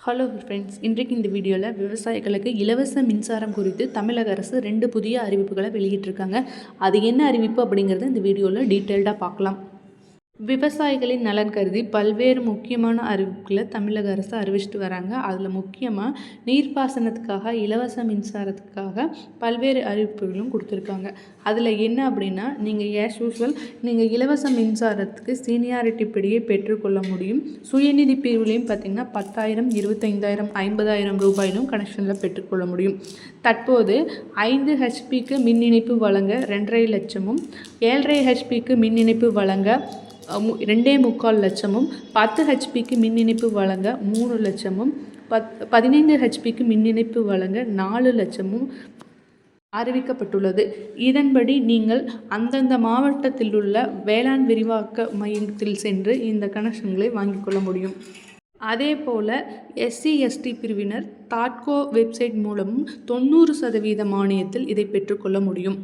Hello friends, இன்றைக்கு இந்த வீடியோவில் விவசாயிகளுக்கு இலவச மின்சாரம் குறித்து தமிழக அரசு 2 புதிய அறிவிப்புகளை வெளியிட்டிருக்காங்க. அது என்ன அறிவிப்பு அப்படிங்கிறத இந்த வீடியோவில் டீட்டெயில்டாக பார்க்கலாம். விவசாயிகளின் நலன் கருதி பல்வேறு முக்கியமான அறிவிப்புகளை தமிழக அரசு அறிவிச்சிட்டு வராங்க. அதில் முக்கியமாக நீர்ப்பாசனத்துக்காக இலவச மின்சாரத்துக்காக பல்வேறு அறிவிப்புகளும் கொடுத்துருக்காங்க. அதில் என்ன அப்படின்னா, நீங்கள் ஆஸ் யூஸ்வல் நீங்கள் இலவச மின்சாரத்துக்கு சீனியாரிட்டி படியே பெற்றுக்கொள்ள முடியும். சுயநிதி பிரிவுலையும் பார்த்திங்கன்னா 10,000, 25,000, 50,000 ரூபாயிலும் கனெக்ஷனில் பெற்றுக்கொள்ள முடியும். தற்போது 5 ஹெச்பிக்கு மின் இணைப்பு வழங்க 2.5 லட்சமும், 7.5 ஹெச்பிக்கு மின் இணைப்பு வழங்க 2.25 லட்சமும், 10 ஹெச்பிக்கு மின் இணைப்பு வழங்க 3 லட்சமும், 15 ஹெச்பிக்கு மின் இணைப்பு வழங்க 4 லட்சமும் அறிவிக்கப்பட்டுள்ளது. இதன்படி நீங்கள் அந்தந்த மாவட்டத்தில் உள்ள வேளாண் விரிவாக்க மையத்தில் சென்று இந்த கனெக்ஷன்களை வாங்கிக் கொள்ள முடியும். அதேபோல் SC/ST பிரிவினர் தாட்கோ வெப்சைட் மூலமும் 90% மானியத்தில் இதை பெற்றுக்கொள்ள முடியும்.